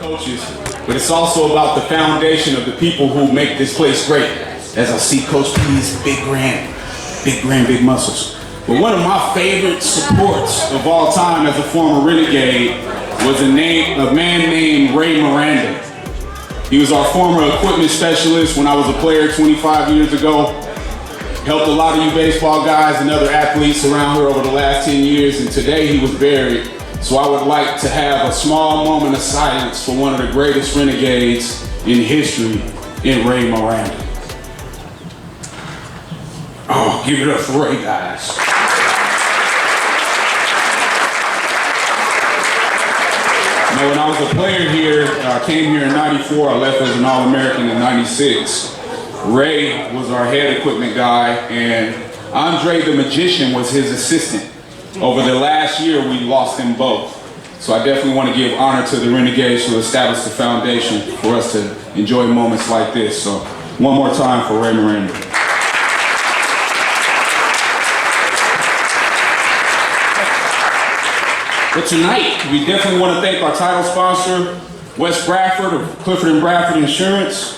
coaches, but it's also about the foundation of the people who make this place great. As I see Coach P's big muscles. But one of my favorite supports of all time as a former Renegade was a man named Ray Miranda. He was our former equipment specialist when I was a player 25 years ago. Helped a lot of you baseball guys and other athletes around here over the last 10 years, and today he was buried. So I would like to have a small moment of silence for one of the greatest Renegades in history, in Ray Miranda. Oh, give it up for Ray, guys. Now, when I was a player here, I came here in '94, I left as an All-American in '96. Ray was our head equipment guy, and Andre the Magician was his assistant. Over the last year, we lost them both. So I definitely want to give honor to the Renegades who established the foundation for us to enjoy moments like this. So one more time for Ray Miranda. But tonight, we definitely want to thank our title sponsor, Wes Bradford of Clifford & Bradford Insurance.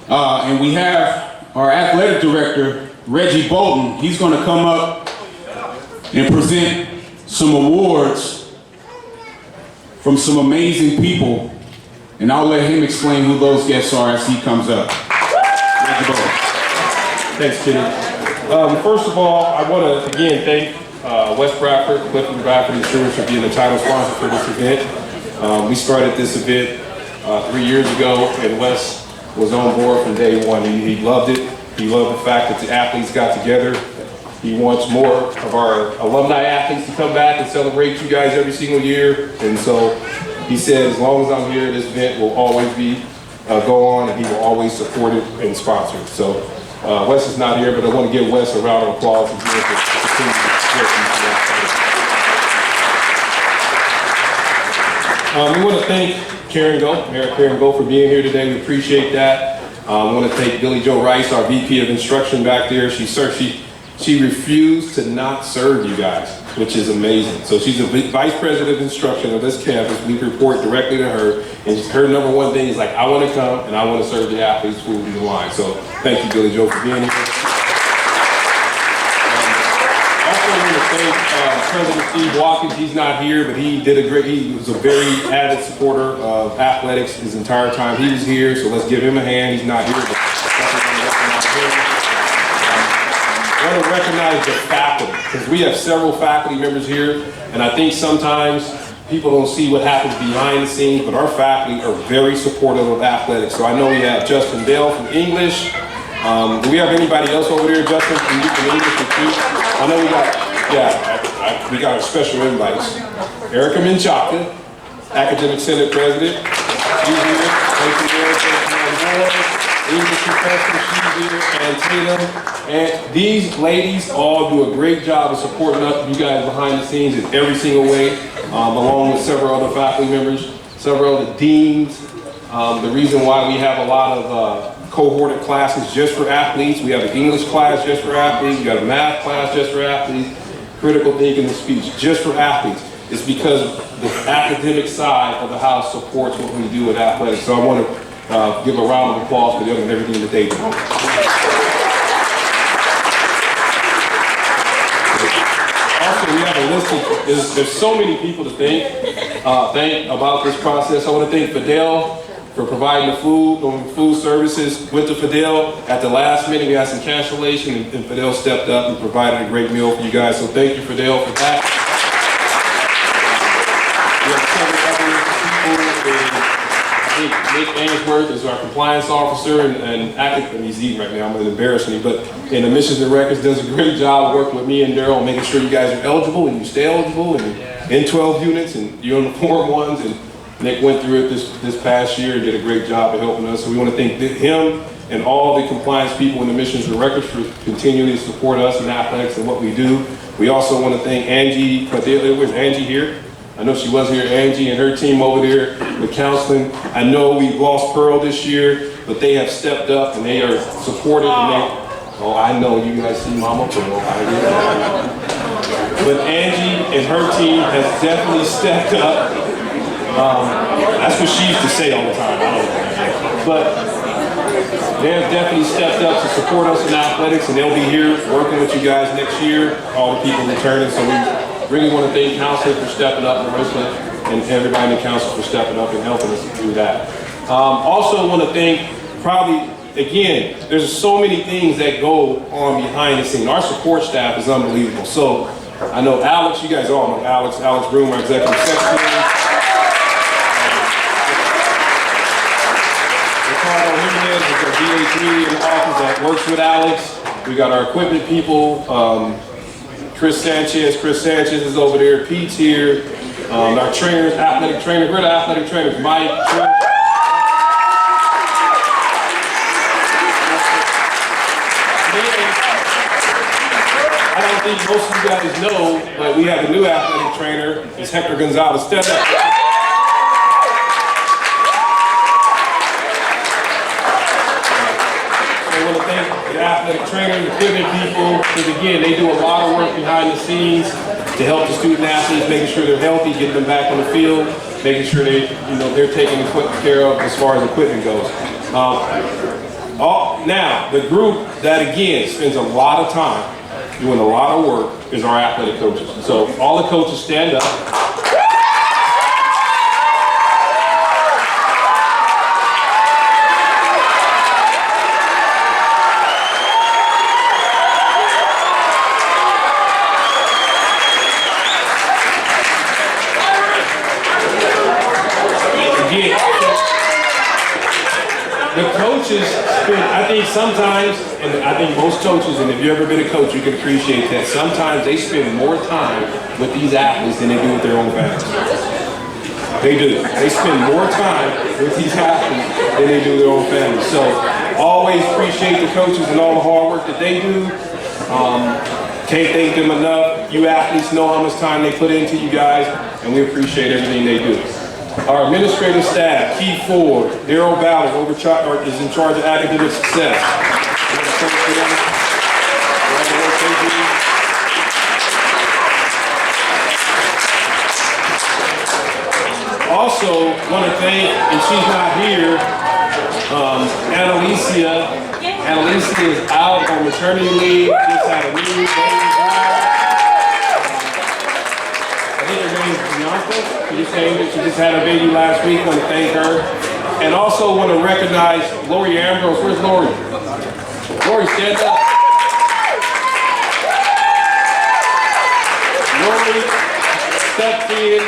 And we have our athletic director, Reggie Bolton. He's going to come up and present some awards from some amazing people. And I'll let him explain who those guests are as he comes up. Reggie Bolton. Thanks, Kenny. First of all, I want to again thank Wes Bradford, Clifford & Bradford Insurance for being the title sponsor for this event. We started this event 3 years ago, and Wes was on board from day one. He loved it. He loved the fact that the athletes got together. He wants more of our alumni athletes to come back and celebrate you guys every single year. And so he said, as long as I'm here, this event will always be go on, and he will always support it and sponsor it. So Wes is not here, but I want to give Wes a round of applause for continue to support we want to thank Mayor Karen Go for being here today. We appreciate that. I want to thank Billy Joe Rice, our VP of Instruction back there. She refused to not serve you guys, which is amazing. So she's the Vice President of Instruction of this campus. We report directly to her, and her number one thing is like, I want to come and I want to serve the athletes who will be the line. So thank you, Billy Joe, for being here. Also want to thank President Steve Watkins. He's not here, but he was a very avid supporter of athletics his entire time he was here. So let's give him a hand. He's not here, but I want to recognize the faculty, because we have several faculty members here, and I think sometimes people don't see what happens behind the scenes, but our faculty are very supportive of athletics. So I know we have Justin Dale from English. Do we have anybody else over there, Justin, from English or two? I know we got our special invites. Erica Menchaca, Academic Senate President. She's here. Thank you, Erica. English professor, she's here, and Tatum. And these ladies all do a great job of supporting us, you guys behind the scenes in every single way, along with several other faculty members, several other deans. The reason why we have a lot of cohorted classes just for athletes. We have an English class just for athletes. We got a math class just for athletes. Critical thinking and speech just for athletes. It's because the academic side of the house supports what we do with athletics. So I want to give a round of applause for them and everything that they do. Also, we have a list of, there's so many people to thank about this process. I want to thank Fidel for providing the food services. Went to Fidel at the last minute. We had some cancellation, and Fidel stepped up and provided a great meal for you guys. So thank you, Fidel, for that. We have several other people. Nick Ainsworth is our compliance officer, and he's eating right now, I'm gonna embarrass me, but in admissions and records does a great job working with me and Darrell, making sure you guys are eligible and you stay eligible and in 12 units and you're on the Form 1s, and Nick went through it this past year and did a great job of helping us. So we want to thank him and all the compliance people in admissions and records for continuing to support us in athletics and what we do. We also want to thank Angie. Where's Angie here? I know she was here, Angie and her team over there with counseling. I know we lost Pearl this year, but they have stepped up and they are supported. And I know you guys see Mama Pearl. But Angie and her team has definitely stepped up. I That's what she used to say all the time. I don't know. But they have definitely stepped up to support us in athletics, and they'll be here working with you guys next year, all the people returning. So we really want to thank council for stepping up, Marissa, and everybody in the council for stepping up and helping us do that. Also want to thank, probably, again, there's so many things that go on behind the scene. Our support staff is unbelievable. So I know Alex, you guys all know Alex Broom, our executive secretary. Ricardo Jimenez is our DA3 in the office that works with Alex. We got our equipment people, Chris Sanchez is over there, Pete's here. Our trainers, athletic trainers, we're the athletic trainers, Mike, Trish. I don't think most of you guys know, but we have a new athletic trainer, it's Hector Gonzalez. Step up. I want to thank the athletic trainers, equipment people, because again, they do a lot of work behind the scenes to help the student athletes, making sure they're healthy, getting them back on the field, making sure they're taken care of as far as equipment goes. Now, the group that again spends a lot of time doing a lot of work is our athletic coaches. So all the coaches stand up. The coaches spend, I think sometimes, and I think most coaches, and if you've ever been a coach, you can appreciate that, sometimes they spend more time with these athletes than they do with their own families. They do. They spend more time with these athletes than they do with their own families. So always appreciate the coaches and all the hard work that they do. Can't thank them enough. You athletes know how much time they put into you guys, and we appreciate everything they do. Our administrative staff, Keith Ford, Darrell, Ballard, is in charge of academic success. Also, want to thank, and she's not here, Analicia. Analicia is out on maternity leave, just had a new baby. I think her name is Bianca. She just had a baby last week. Want to thank her. And also want to recognize Lori Ambrose. Where's Lori? Lori, stand up. Lori stepped in.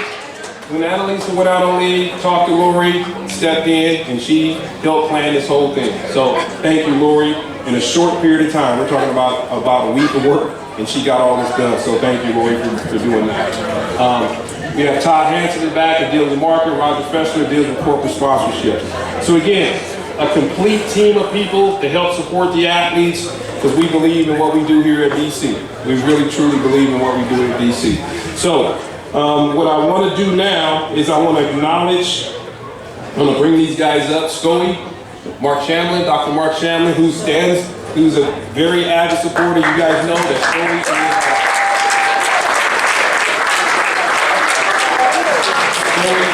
When Analicia went out on leave, talked to Lori, stepped in, and she helped plan this whole thing. So thank you, Lori. In a short period of time, we're talking about a week of work, and she got all this done. So thank you, Lori, for doing that. We have Todd Hansen in the back that deals with marketing, Roger Fessler deals with corporate sponsorship. So again, a complete team of people to help support the athletes, because we believe in what we do here at BC. We really truly believe in what we do at BC. So what I want to do now is I want to acknowledge, I'm going to bring these guys up, Scully, Mark Shamlin, Dr. Mark Shamlin, who's a very avid supporter. You guys know that Scully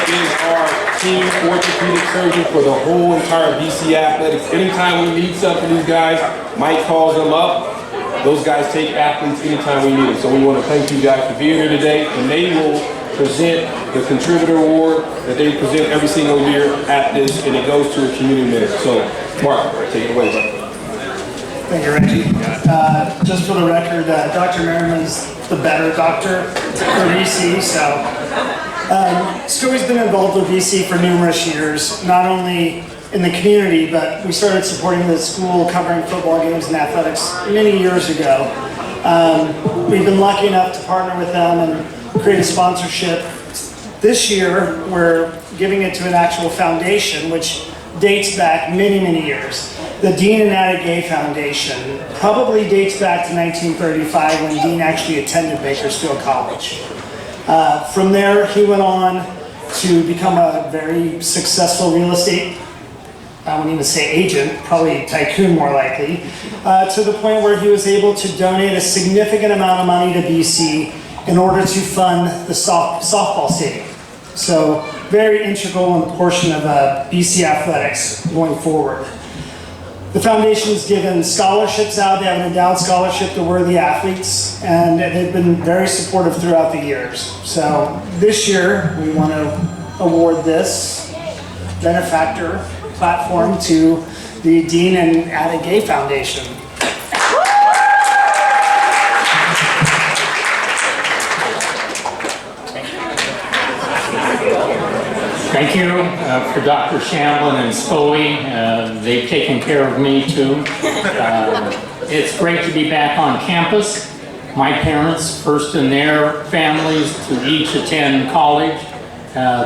is our team orthopedic surgeon for the whole entire BC Athletics. Anytime we need something, these guys, Mike calls them up. Those guys take athletes anytime we need them. So we want to thank you guys for being here today. And they will present the contributor award that they present every single year at this, and it goes to a community member. So Mark, take it away, bro. Thank you, Reggie. Just for the record, Dr. Merriman's the better doctor for BC, so Scully's been involved with BC for numerous years, not only in the community, but we started supporting the school covering football games and athletics many years ago. We've been lucky enough to partner with them and create a sponsorship. This year, we're giving it to an actual foundation, which dates back many, many years. The Dean and Atta Gay Foundation probably dates back to 1935 when Dean actually attended Bakersfield College. From there, he went on to become a very successful real estate, I wouldn't even say agent, probably tycoon more likely, to the point where he was able to donate a significant amount of money to BC in order to fund the softball stadium. So very integral and portion of BC athletics going forward. The foundation has given scholarships out. They have an endowed scholarship to worthy athletes, and they've been very supportive throughout the years. So this year, we want to award this benefactor platform to the Dean and Ada Gay Foundation. Thank you for Dr. Shamblin and Scully. They've taken care of me too. It's great to be back on campus. My parents, first in their families to each attend college.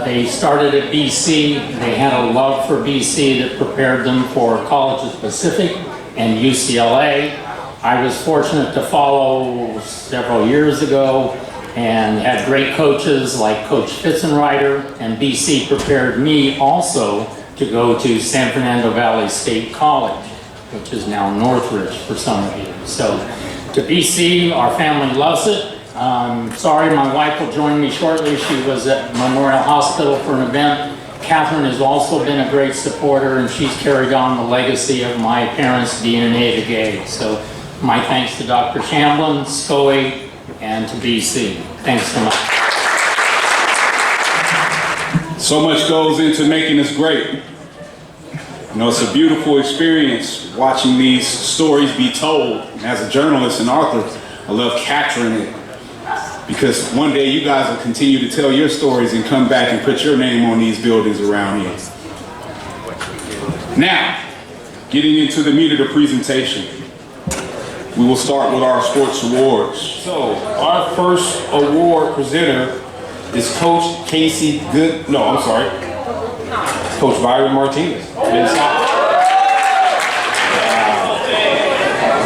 They started at BC. They had a love for BC that prepared them for Colleges Pacific and UCLA. I was fortunate to follow several years ago and had great coaches like Coach Fitzenreiter, and BC prepared me also to go to San Fernando Valley State College, which is now Northridge for some of you. So to BC, our family loves it. I'm sorry, my wife will join me shortly. She was at Memorial Hospital for an event. Catherine has also been a great supporter, and she's carried on the legacy of my parents, Dean and Ada Gay. So my thanks to Dr. Shamblin, Scully, and to BC. Thanks so much. So much goes into making this great. You know, it's a beautiful experience watching these stories be told. And as a journalist and author, I love capturing it, because one day you guys will continue to tell your stories and come back and put your name on these buildings around here. Now, getting into the meat of the presentation. We will start with our sports awards. So, our first award presenter is Coach Casey Good. No, I'm sorry. Coach Byron Martinez. Men's soccer.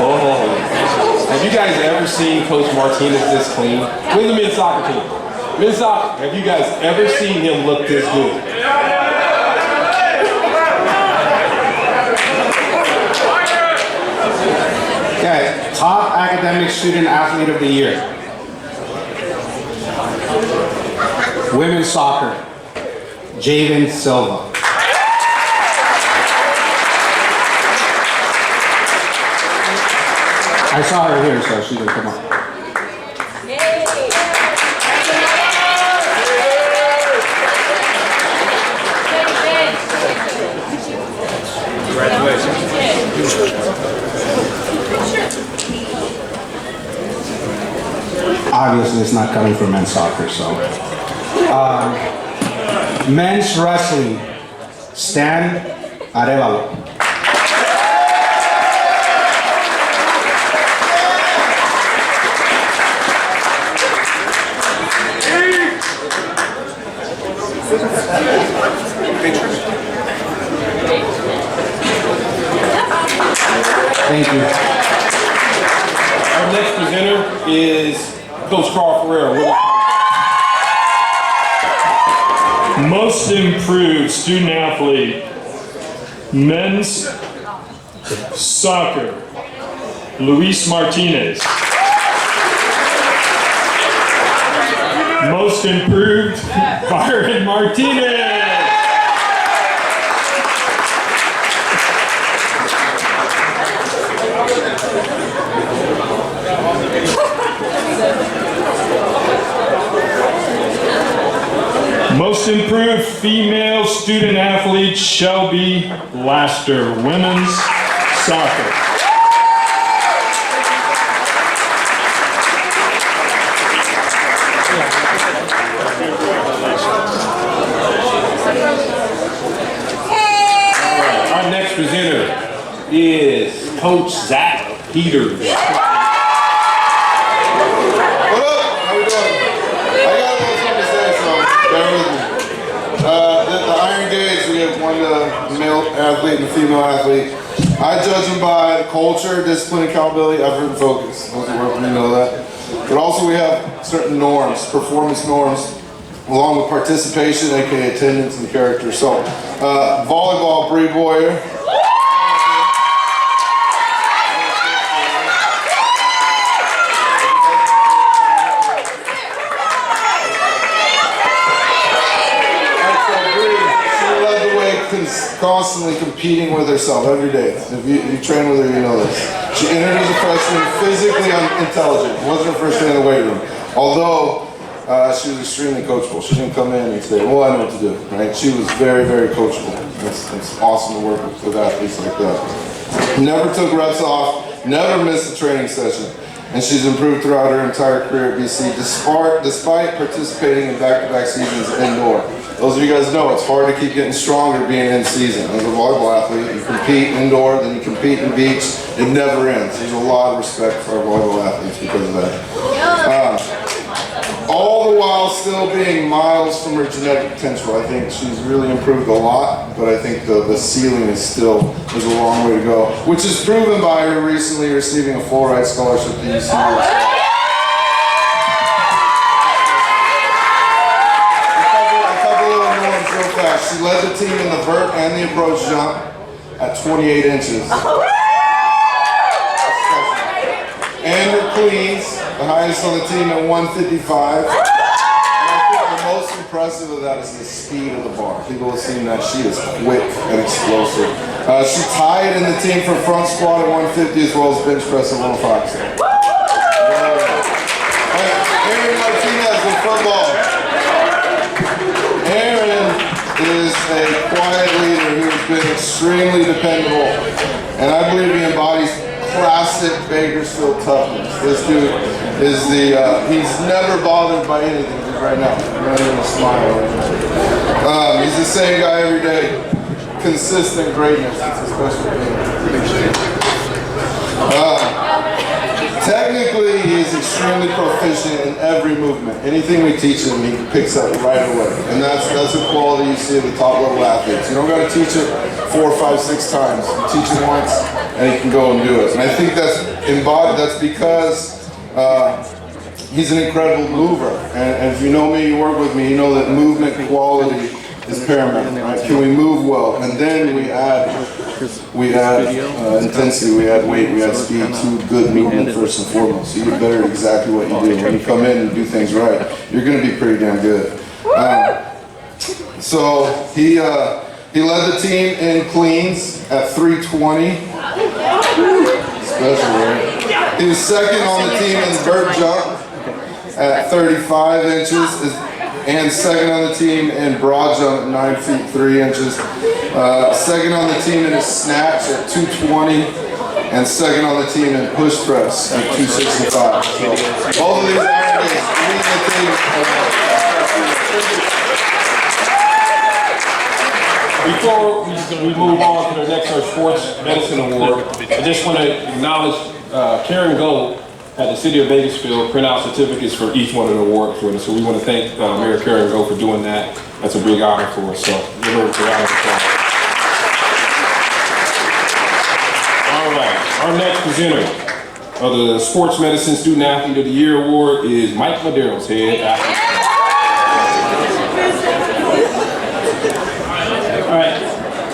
Oh. Have you guys ever seen Coach Martinez this clean? Where's the men's soccer team? Men's soccer. Have you guys ever seen him look this good? Okay, top academic student athlete of the year. Women's soccer, Javen Silva. I saw her here, so she can come up. Obviously, it's not coming from men's soccer, so. Men's wrestling, Stan Arevalo. Thank you. Our next presenter is Coach Carl Ferreira. Most improved student athlete, men's soccer, Luis Martinez. Most improved, Byron Martinez. Most improved female student athlete, Shelby Laster, women's soccer. Our next presenter is Coach Zach Peters. Male athlete and female athlete. I judge them by culture, discipline, accountability, effort, and focus. Most of you know that. But also we have certain norms, performance norms, along with participation, aka attendance and character. So, volleyball, Bree Boyer. Brings constantly competing with herself every day. If you train with her, you know this. She entered as a freshman, physically intelligent. It wasn't her first day in the weight room. Although she was extremely coachable. She didn't come in and say, well, I know what to do, right? She was very, very coachable. It's awesome to work with athletes like that. Never took reps off, never missed a training session. And she's improved throughout her entire career at BC, despite participating in back-to-back seasons indoor. Those of you guys know it's hard to keep getting stronger being in season. As a volleyball athlete, you compete indoor, then you compete in beach. It never ends. There's a lot of respect for our volleyball athletes because of that. All the while still being miles from her genetic potential. I think she's really improved a lot, but I think the ceiling is there's a long way to go, which is proven by her recently receiving a full ride scholarship to UC. A couple little norms real fast. She led the team in the vert and the approach jump at 28 inches. And her cleans, the highest on the team at 155. And I think the most impressive of that is the speed of the bar. People have seen that she is quick and explosive. She tied in the team for front squat at 150 as well as bench press at 105. Aaron Martinez with football. Aaron is a quiet leader who has been extremely dependable, and I believe he embodies classic Bakersfield toughness. This dude is he's never bothered by anything right now. Not even a smile. He's the same guy every day. Consistent greatness. It's a special thing. Technically, he's extremely proficient in every movement. Anything we teach him, he picks up right away. And that's a quality you see in the top level athletes. You don't got to teach it 4, 5, 6 times. You teach it once, and he can go and do it. And I think that's embodied. That's because he's an incredible mover. And if you know me, you work with me, you know that movement quality is paramount. Right? Can we move well? And then we add intensity, we add weight, we add speed to good movement first and foremost. So you get better at exactly what you do. When you come in and do things right, you're going to be pretty damn good. So he led the team in cleans at 320. Special, right? He was second on the team in vert jump at 35 inches. And second on the team in broad jump at 9 feet 3 inches. Second on the team in a snatch at 220. And second on the team in push press at 265. So both of these athletes leading the team. Before we move on to the next, our Sports Medicine Award, I just want to acknowledge Karen Gold at the City of Bakersfield print out certificates for each one of the awards for us. So we want to thank Mayor Karen Gold for doing that. That's a big honor for us. So give her a round of applause. All right, our next presenter of the Sports Medicine Student Athlete of the Year Award is Mike Madero's head athlete. All right,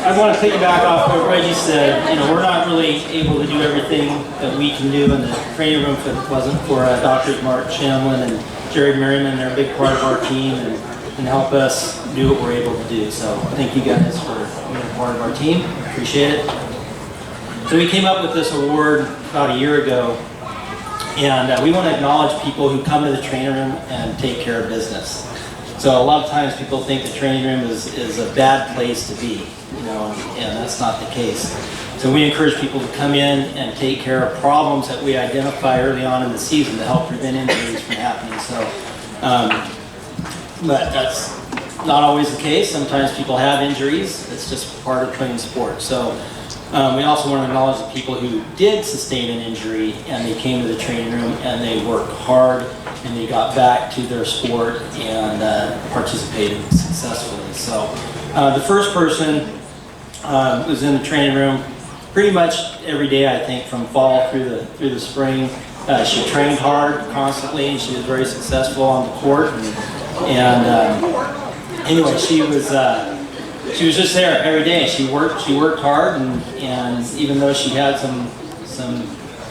I want to piggyback off what Reggie said. You know, we're not really able to do everything that we can do in the training room if it wasn't for Drs. Mark Shamlin and Jerry Merriman. They're a big part of our team and help us do what we're able to do. So thank you guys for being a part of our team. Appreciate it. So we came up with this award about a year ago, and we want to acknowledge people who come to the training room and take care of business. So a lot of times people think the training room is a bad place to be, you know, and that's not the case. So we encourage people to come in and take care of problems that we identify early on in the season to help prevent injuries from happening. So, but that's not always the case. Sometimes people have injuries. It's just part of playing sport. So we also want to acknowledge the people who did sustain an injury and they came to the training room and they worked hard and they got back to their sport and participated successfully. So the first person was in the training room pretty much every day, I think, from fall through the spring. She trained hard constantly and she was very successful on the court. And anyway, she was just there every day. She worked hard, and even though she had some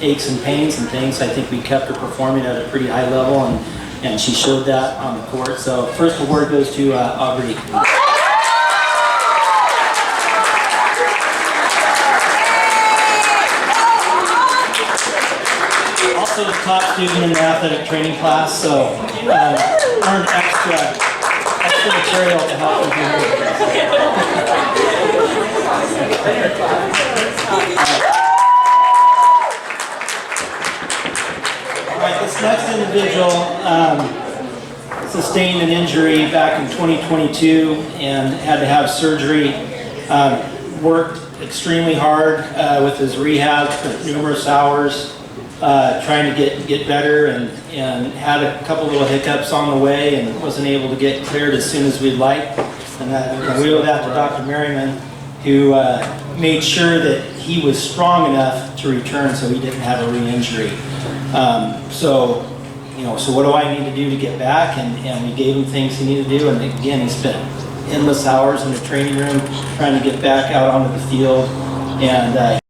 aches and pains and things, I think we kept her performing at a pretty high level, and she showed that on the court. So first award goes to Aubrey. top student in the athletic training class, so earned extra material to help with him. All right, this next individual sustained an injury back in 2022 and had to have surgery. Worked extremely hard with his rehab for numerous hours, trying to get better, and had a couple little hiccups on the way and wasn't able to get cleared as soon as we'd like. And we owe that to Dr. Merriman, who made sure that he was strong enough to return so he didn't have a re-injury. So what do I need to do to get back? And we gave him things he needed to do, and again, he spent endless hours in the training room trying to get back out onto the field, and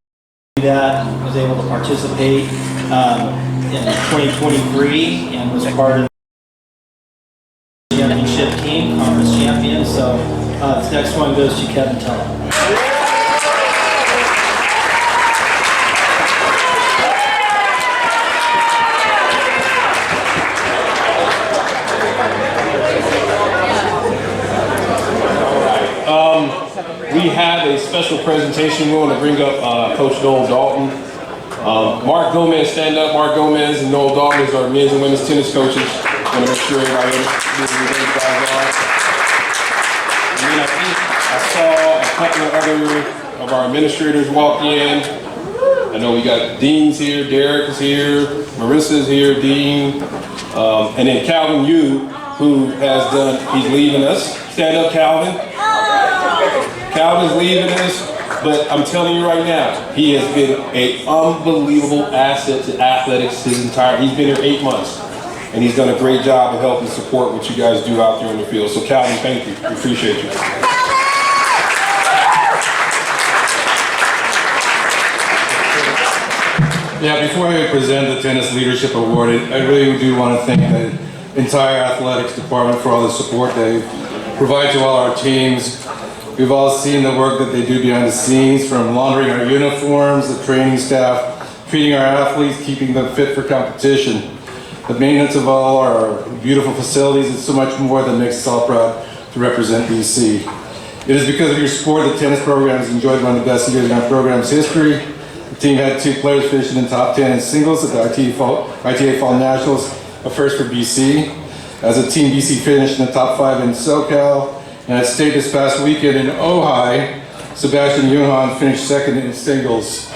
he did that and was able to participate in 2023 and was part of the championship team, conference champion. So this next one goes to Kevin Tellum. We have a special presentation. We want to bring up Coach Noel Dalton. Mark Gomez, stand up. Mark Gomez and Noel Dalton is our men's and women's tennis coaches. I want to make sure everybody knows who those guys are. And then I saw a couple of other of our administrators walk in. I know we got Dean's here, Derek is here, Marissa's here, Dean, and then Calvin Yu, who has he's leaving us. Stand up, Calvin. Calvin's leaving us, but I'm telling you right now, he has been an unbelievable asset to athletics he's been here 8 months, and he's done a great job of helping support what you guys do out there in the field. So Calvin, thank you, we appreciate you. Yeah, before I present the Tennis Leadership Award, I really do want to thank the entire athletics department for all the support they provide to all our teams. We've all seen the work that they do behind the scenes, from laundering our uniforms, the training staff, treating our athletes, keeping them fit for competition. The maintenance of all our beautiful facilities is so much more that makes us all proud to represent BC. It is because of your support that tennis program has enjoyed one of the best years in our program's history. The team had 2 players finishing in the top 10 in singles at the ITA Fall Nationals, a first for BC. As a team, BC finished in the top 5 in SoCal. And at state this past weekend in Ojai, Sebastian Johann finished 2nd in singles.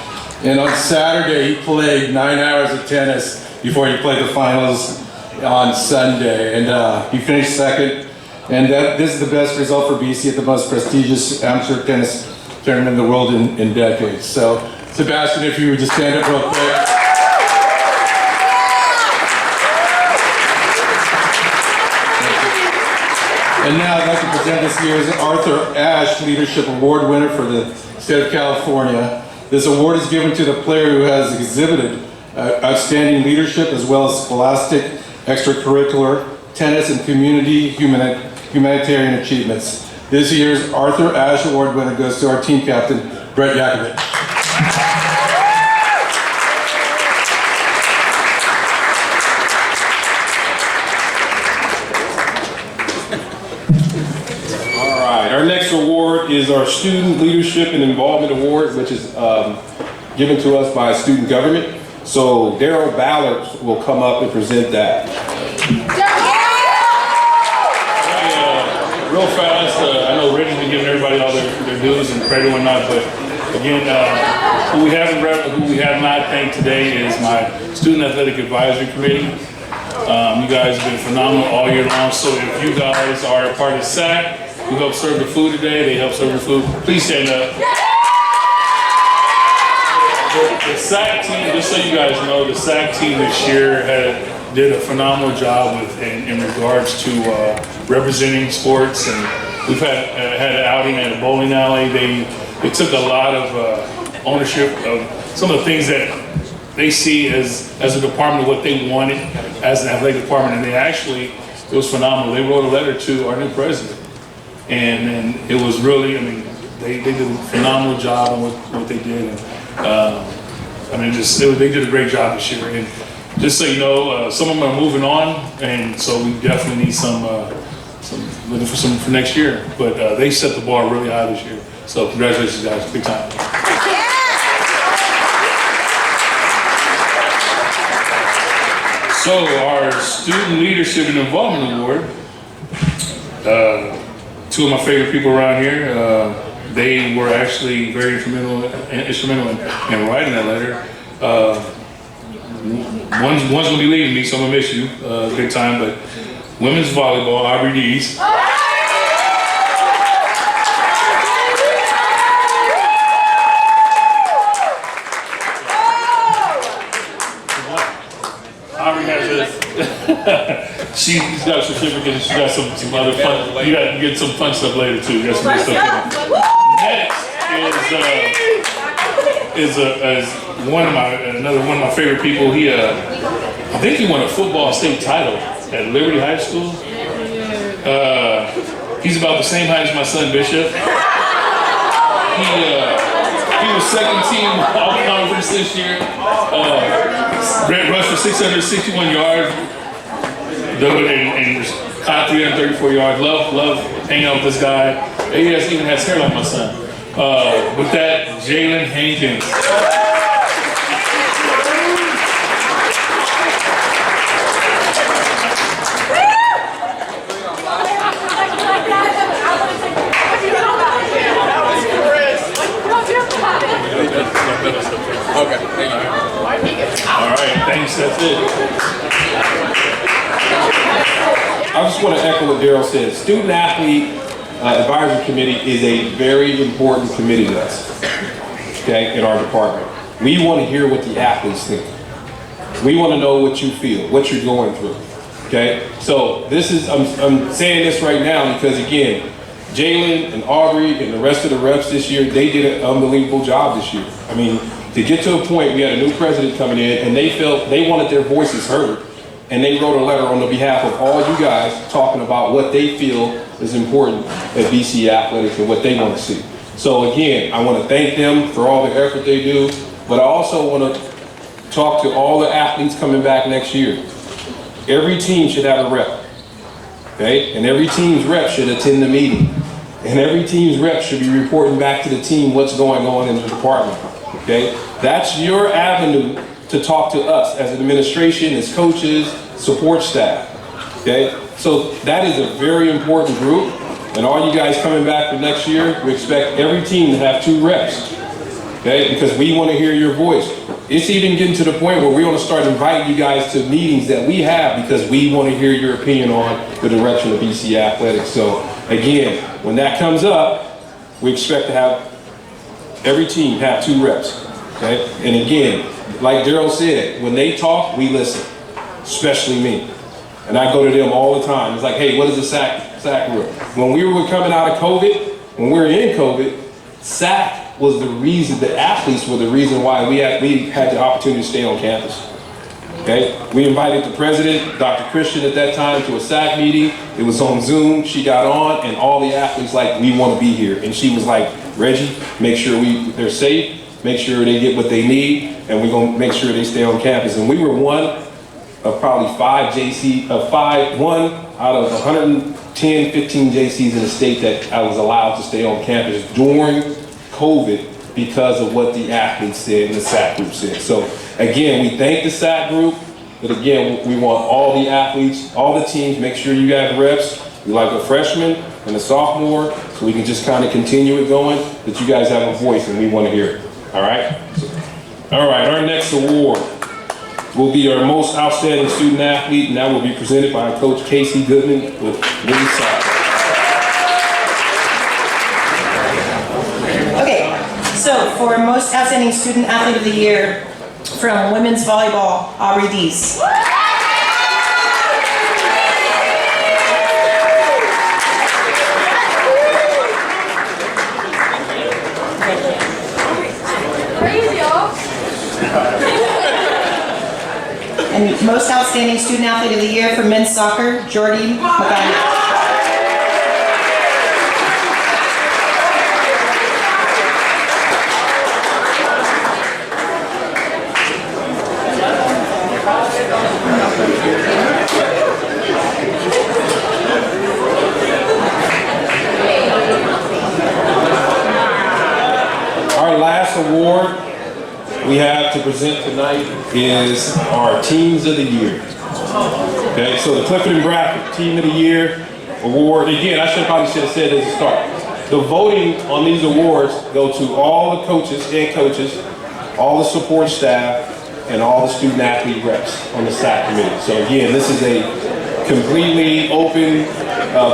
And on Saturday, he played 9 hours of tennis before he played the finals on Sunday. And he finished 2nd. And this is the best result for BC at the most prestigious amateur tennis tournament in the world in decades. So, Sebastian, if you would just stand up real quick. And now I'd like to present this year's Arthur Ashe Leadership Award winner for the state of California. This award is given to the player who has exhibited outstanding leadership as well as scholastic, extracurricular, tennis, and community humanitarian achievements. This year's Arthur Ashe Award winner goes to our team captain, Brett Yakovich. Our next award is our Student Leadership and Involvement Award, which is given to us by student government. So Darrell Ballard will come up and present that. Real fast, I know Reggie's been giving everybody all their dues and credit and whatnot, but again, who we have not thanked today is my Student Athletic Advisory Committee. You guys have been phenomenal all year long, so if you guys are a part of SAAC, who helped serve the food today, they helped serve the food, please stand up. The SAAC team, just so you guys know, the SAAC team this year did a phenomenal job in regards to representing sports, and we've had an outing at a bowling alley. They took a lot of ownership of some of the things that they see as a department of what they wanted as an athletic department, and it was phenomenal. They wrote a letter to our new president, and it was really, they did a phenomenal job on what they did. And, they did a great job this year. And just so you know, some of them are moving on, and so we definitely need some looking for some for next year. But they set the bar really high this year. So congratulations, guys, big time. So our Student Leadership and Involvement Award, two of my favorite people around here, they were actually very instrumental in writing that letter. One's gonna be leaving me, so I'm gonna miss you big time, but women's volleyball, Aubrey Dees. Aubrey has she's got a certificate and she's got some other fun, you got to get some fun stuff later too. You got some good stuff Next is another one of my favorite people. He I think he won a football state title at Liberty High School. He's about the same height as my son Bishop. He was second team all conference this year. Rushed for 661 yards and caught 334 yards. Love hanging out with this guy. He even has hair like my son. With that, Jalen Hankins. Okay, thank you. All right, thanks, that's it. I just want to echo what Darrell said. Student Athlete Advisory Committee is a very important committee to us, okay, in our department. We want to hear what the athletes think. We want to know what you feel, what you're going through, okay? So this is, I'm saying this right now because, again, Jalen and Aubrey and the rest of the reps this year, they did an unbelievable job this year. I mean, to get to a point, we had a new president coming in and they felt they wanted their voices heard. And they wrote a letter on the behalf of all you guys talking about what they feel is important at BC Athletics and what they want to see. So again, I want to thank them for all the effort they do, but I also want to talk to all the athletes coming back next year. Every team should have a rep, okay? And every team's rep should attend the meeting. And every team's rep should be reporting back to the team what's going on in the department, okay? That's your avenue to talk to us as an administration, as coaches, support staff, okay? So that is a very important group, and all you guys coming back for next year, we expect every team to have 2 reps, okay? Because we want to hear your voice. It's even getting to the point where we want to start inviting you guys to meetings that we have because we want to hear your opinion on the direction of BC Athletics. So again, when that comes up, we expect to have every team have 2 reps, okay? And again, like Darrell said, when they talk, we listen, especially me. And I go to them all the time. It's like, hey, what is the SAAC group? When we were coming out of COVID, when we were in COVID, SAAC was the reason, the athletes were the reason why we had the opportunity to stay on campus. Okay? We invited the president, Dr. Christian at that time, to a SAAC meeting. It was on Zoom. She got on and all the athletes like, we want to be here. And she was like, Reggie, make sure they're safe. Make sure they get what they need, and we're gonna make sure they stay on campus. And we were one of probably one out of 110, 15 JCs in the state that I was allowed to stay on campus during COVID because of what the athletes said and the SAAC group said. So again, we thank the SAAC group, but again, we want all the athletes, all the teams, make sure you got reps. We like a freshman and a sophomore, so we can just kind of continue it going, that you guys have a voice and we want to hear it. All right? All right, our next award will be our most outstanding student athlete, and that will be presented by Coach Casey Goodman with women's soccer. Okay, so for most outstanding student athlete of the year from women's volleyball, Aubrey Dees. And most outstanding student athlete of the year for men's soccer, Jordy McGuire. last award we have to present tonight is our Teams of the Year. Okay, so the Clifford and Bradford Team of the Year award. Again, I probably should have said at the start. The voting on these awards go to all the coaches, head coaches, all the support staff, and all the student athlete reps on the SAAC committee. So again, this is a completely open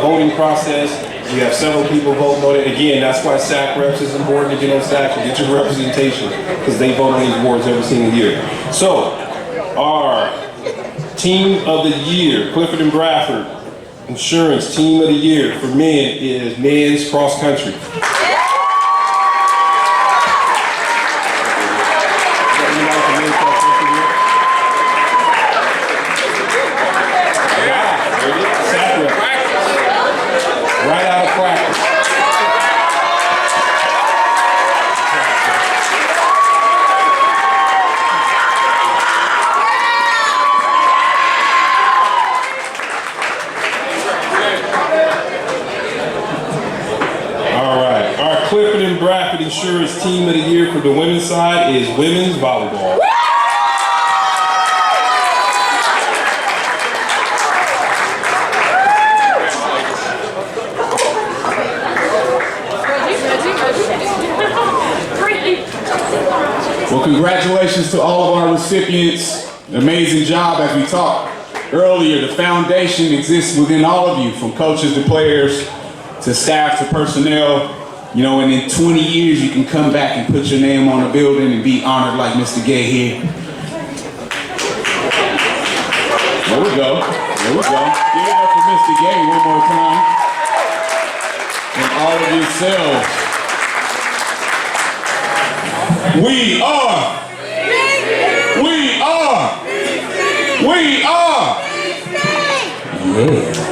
voting process. We have several people voting on it. Again, that's why SAAC reps is important to get on SAAC and get your representation, because they vote on these awards every single year. So, our Team of the Year, Clifford and Bradford Insurance Team of the Year for men is men's cross country. Right out of practice. All right. Our Clifford and Bradford Insurance Team of the Year for the women's side is women's volleyball. Well, congratulations to all of our recipients. Amazing job. As we talked earlier, the foundation exists within all of you, from coaches to players to staff to personnel. You know, and in 20 years, you can come back and put your name on a building and be honored like Mr. Gay here. There we go. There we go. Give it up for Mr. Gay one more time. And all of yourselves. We are. Yeah.